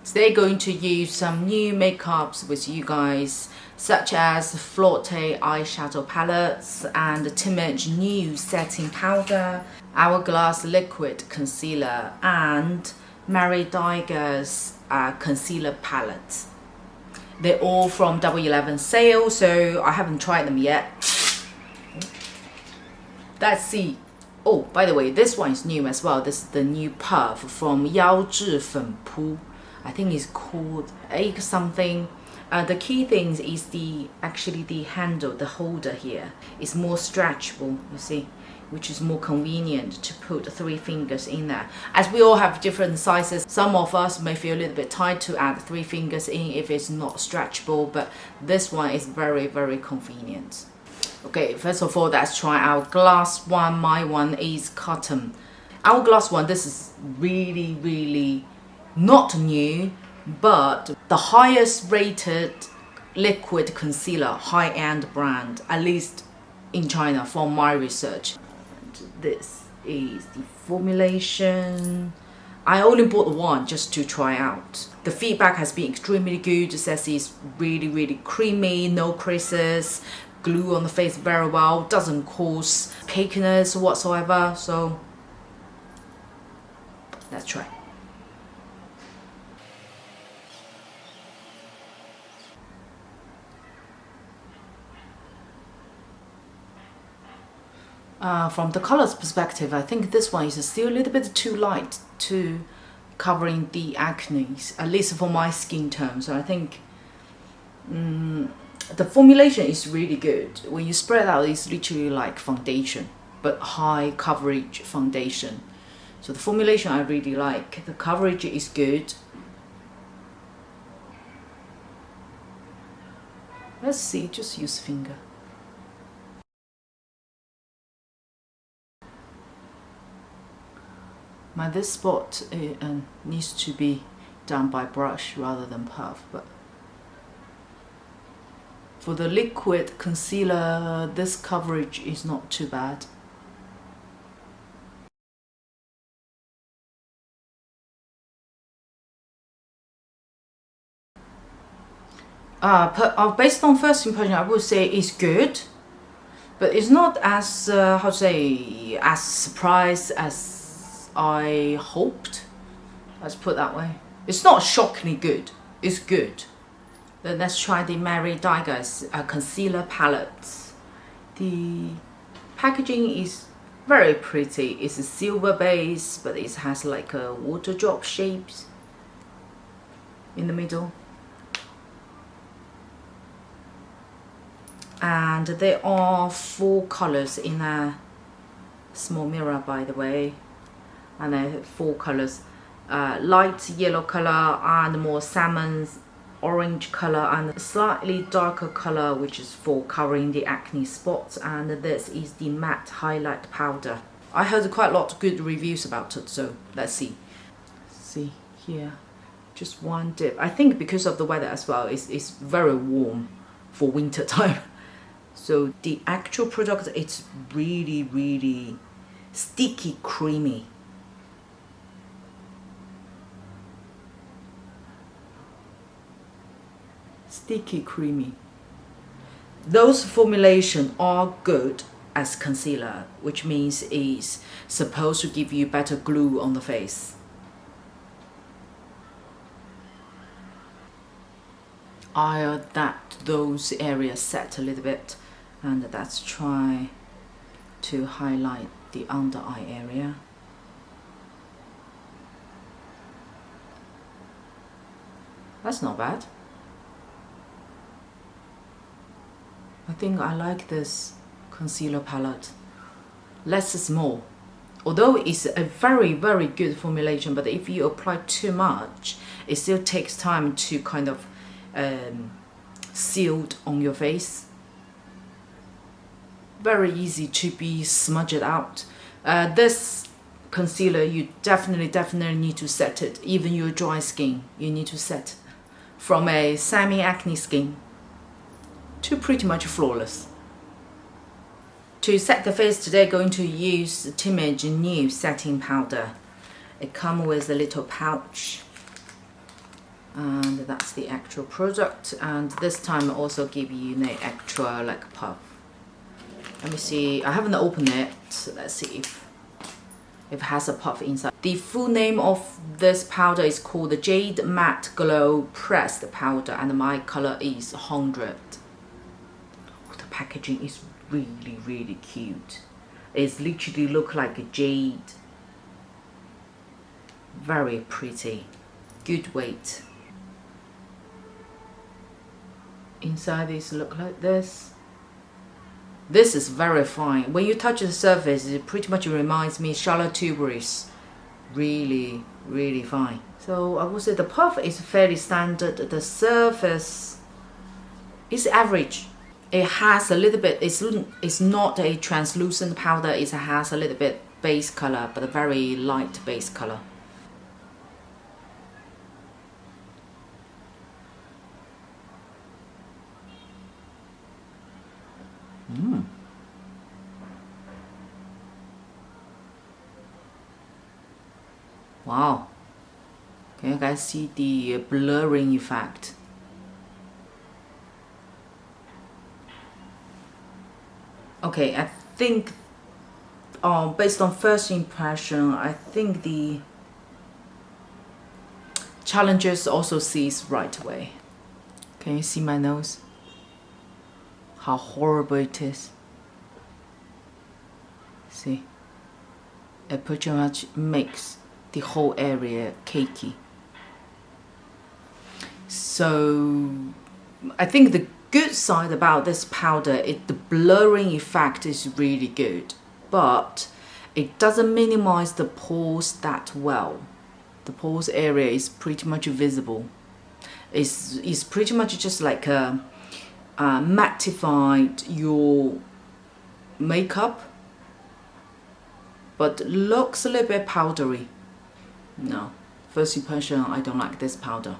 Today going to use some new makeups with you guys, such as Flortte eyeshadow palettes and TIMAGE new setting powder, Hourglass liquid concealer, and Dalgar's concealer palette. They're all from Double 11 sale, so I haven't tried them yet. Let's see. Oh, by the way, this one is new as well. This is the new puff from 腰质粉扑. I think it's called egg something. The key thing is actually the handle, the holder here is more stretchable, you see, which is more convenient to put 3 fingers in there. As we all have different sizes, some of us may feel a little bit tight to add 3 fingers in if it's not stretchable, but this one is very, very convenient. Okay, first of all, let's try our glass one. My one is cotton. Our glass one, this is really, really not new, but the highest rated liquid concealer high-end brand, at least in China from my research. And this is the formulation. I only bought one just to try out. The feedback has been extremely good. It says it's really, really creamy, no creases, glue on the face very well, doesn't cause cakiness whatsoever. So let's try. From the colors perspective, I think this one is still a little bit too light to covering the acne, at least for my skin tone. So I think the formulation is really good. When you spread out, it's literally like foundation, but high coverage foundation. So the formulation I really like. The coverage is good. Let's see, just use finger. This spot needs to be done by brush rather than puff, but for the liquid concealer, this coverage is not too bad. Based on first impression, I would say it's good, but it's not as how to say, as surprised as I hoped. Let's put it that way. It's not shockingly good. It's good. Then let's try the Dalgar's concealer palette. The packaging is very pretty. It's a silver base, but it has like a water drop shapes in the middle. And there are 4 colors in a small mirror, by the way. And then 4 colors, light yellow color and more salmon orange color and slightly darker color, which is for covering the acne spots. And this is the matte highlight powder. I heard quite a lot of good reviews about it, so let's see. See here, just one dip. I think because of the weather as well, it's very warm for winter time. So the actual product, it's really, really sticky, creamy. Sticky, creamy. Those formulations are good as concealer, which means it's supposed to give you better glue on the face. I that those areas set a little bit, and let's try to highlight the under eye area. That's not bad. I think I like this concealer palette. Less is more. Although it's a very, very good formulation, but if you apply too much, it still takes time to kind of sealed on your face. Very easy to be smudged out. This concealer, you definitely need to set it. Even your dry skin, you need to set from a semi-acne skin to pretty much flawless. To set the face today, going to use the TIMAGE new setting powder. It comes with a little pouch. And that's the actual product, and this time I also give you the extra like puff. Let me see, I haven't opened it. Let's see if it has a puff inside. The full name of this powder is called the Jade Matte Glow Pressed Powder, and my color is 100. Oh, the packaging is really cute. It's literally look like a jade. Very pretty. Good weight. Inside this look like this. This is very fine. When you touch the surface, it pretty much reminds me Charlotte Tilbury's. Really fine. So I would say the puff is fairly standard. The surface is average. It has a little bit, it's not a translucent powder, it has a little bit base color, but a very light base color. Wow. Can you guys see the blurring effect? Okay, I think based on first impression, I think the challengers also sees right away. Can you see my nose? How horrible it is. See? It pretty much makes the whole area cakey. So I think the good side about this powder is the blurring effect is really good, but it doesn't minimize the pores that well. The pores area is pretty much visible. It's pretty much just like mattified your makeup, but looks a little bit powdery. No, first impression, I don't like this powder.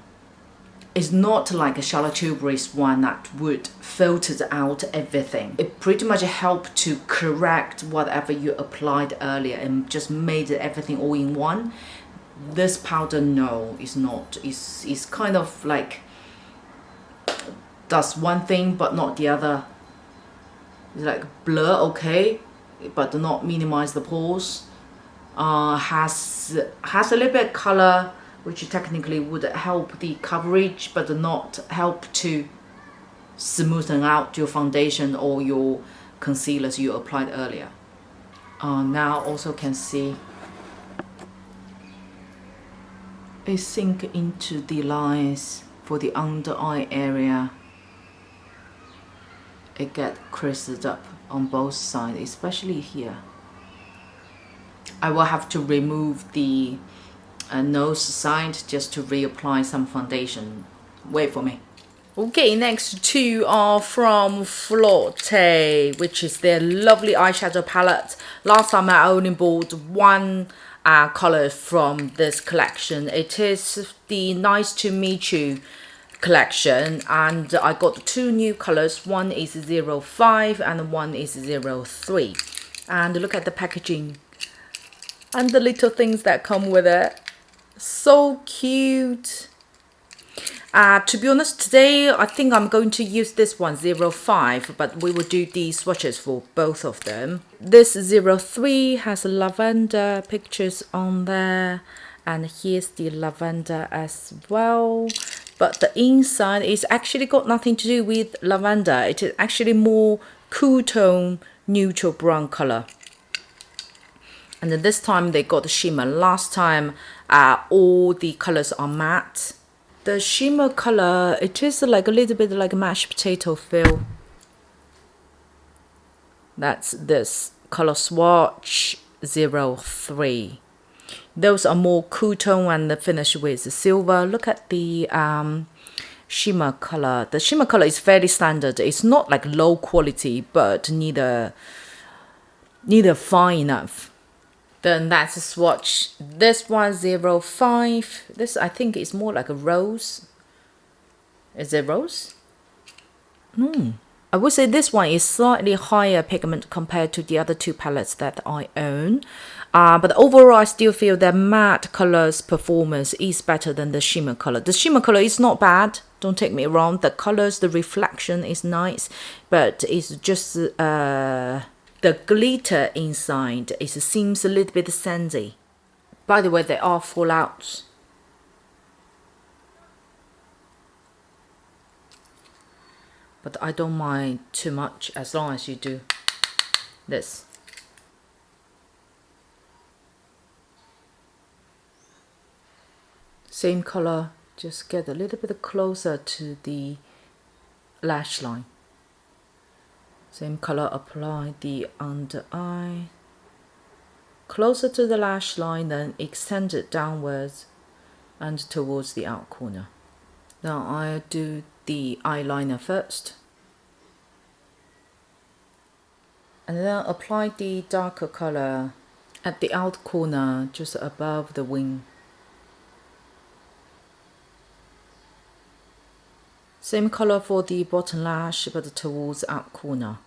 It's not like a Charlotte Tilbury's one that would filter out everything. It pretty much helped to correct whatever you applied earlier and just made everything all in one. This powder, no, it's not. It's kind of like does one thing but not the other. It's like blur, okay, but not minimize the pores. Has a little bit color, which technically would help the coverage but not help to smoothen out your foundation or your concealers you applied earlier. Now also can see it sink into the lines for the under eye area. It get creased up on both sides, especially here. I will have to remove the nose side just to reapply some foundation. Wait for me. Okay, next two are from Flortte, which is their lovely eyeshadow palette. Last time I only bought one color from this collection. It is the Nice to Meet You collection, and I got two new colors. One is 05 and one is 03. And look at the packaging and the little things that come with it. So cute. To be honest, today I think I'm going to use this one, 05, but we will do the swatches for both of them. This 03 has lavender pictures on there, and here's the lavender as well. But the inside is actually got nothing to do with lavender. It is actually more cool tone, neutral brown color. And then this time they got the shimmer. Last time all the colors are matte. The shimmer color, it is like a little bit like a mashed potato feel. That's this color swatch 03. Those are more cool tone and the finish with silver. Look at the shimmer color. The shimmer color is fairly standard. It's not like low quality, but neither fine enough. Then that's a swatch. This one 05. This I think is more like a rose. Is it rose? No. I would say this one is slightly higher pigment compared to the other two palettes that I own. But overall, I still feel that matte colors performance is better than the shimmer color. The shimmer color is not bad, don't take me wrong. The colors, the reflection is nice, but it's just the glitter inside. It seems a little bit sandy. By the way, they are fallouts. But I don't mind too much as long as you do this. Same color, just get a little bit closer to the lash line. Same color, apply the under eye. Closer to the lash line, then extend it downwards and towards the out corner. Now I'll do the eyeliner first. And then apply the darker color at the out corner, just above the wing. Same color for the bottom lash, but towards out corner.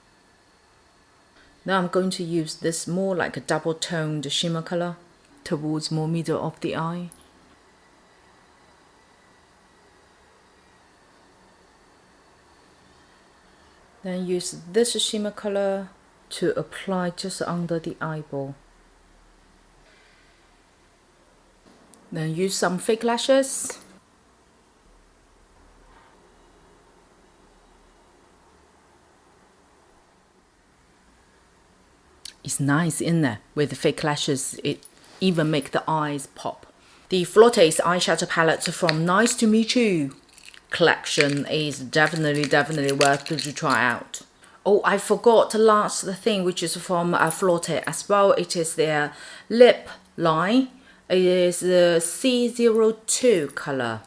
Now I'm going to use this more like a double toned shimmer color towards more middle of the eye. Then use this shimmer color to apply just under the eyeball. Then use some fake lashes. It's nice, isn't it? With the fake lashes, it even make the eyes pop. The Flortte eyeshadow palette from Nice to Meet You collection is definitely worth to try out. Oh, I forgot the last thing, which is from Flortte as well. It is their lip line. It is the C02 color.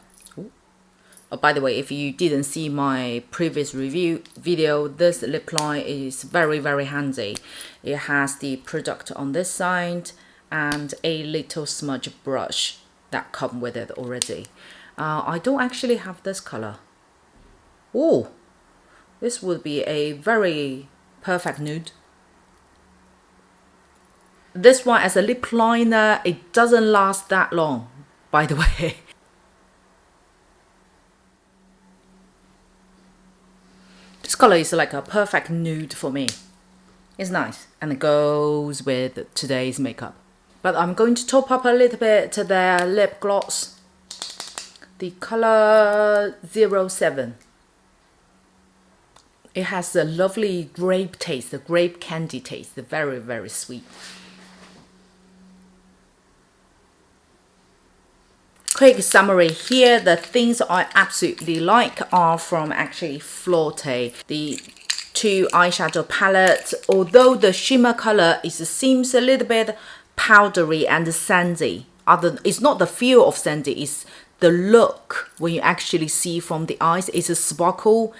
Oh, by the way, if you didn't see my previous review video, this lip line is very handy. It has the product on this side and a little smudge brush that come with it already. I don't actually have this color. Oh, this would be a very perfect nude. This one as a lip liner, it doesn't last that long, by the way. This color is like a perfect nude for me. It's nice and it goes with today's makeup. But I'm going to top up a little bit to their lip gloss. The color 07. It has a lovely grape taste, the grape candy taste, very sweet. Quick summary here, the things I absolutely like are from actually Flortte. The two eyeshadow palettes, although the shimmer color seems a little bit powdery and sandy. It's not the feel of sandy, it's the look when you actually see from the eyes. It's a sparkle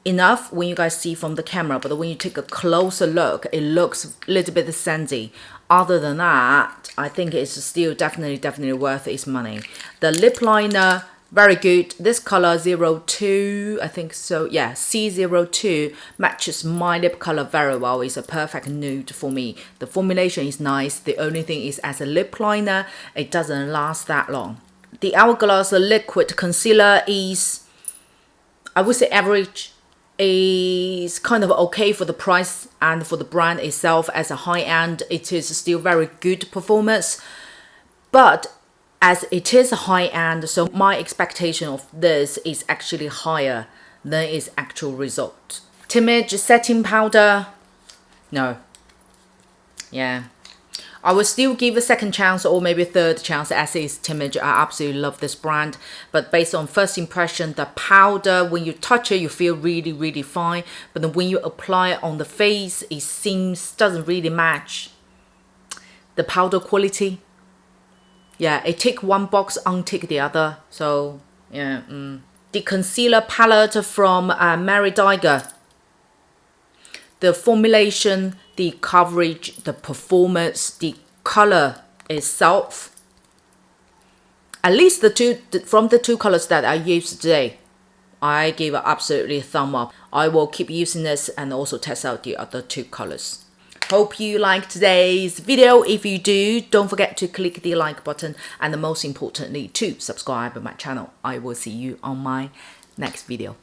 enough when you guys see from the camera, but when you take a closer look, it looks a little bit sandy. Other than that, I think it's still definitely worth its money. The lip liner, very good. This color 02, I think so. Yeah, C02 matches my lip color very well. It's a perfect nude for me. The formulation is nice. The only thing is, as a lip liner, it doesn't last that long. The Hourglass liquid concealer is, I would say, average. Is kind of okay for the price and for the brand itself. As a high-end, it is still very good performance, but as it is a high-end, so my expectation of this is actually higher than its actual result. TIMAGE setting powder, no. Yeah, I will still give a second chance or maybe a third chance, as is TIMAGE. I absolutely love this brand. But based on first impression, the powder, when you touch it, you feel really fine. But then when you apply it on the face, it doesn't really match the powder quality. Yeah, it tick one box, untick the other. So, yeah. The concealer palette from Dalgar. The formulation, the coverage, the performance, the color itself. At least from the two colors that I used today, I gave it absolutely a thumb up. I will keep using this and also test out the other two colors. Hope you liked today's video. If you do, don't forget to click the like button and most importantly to subscribe to my channel. I will see you on my next video.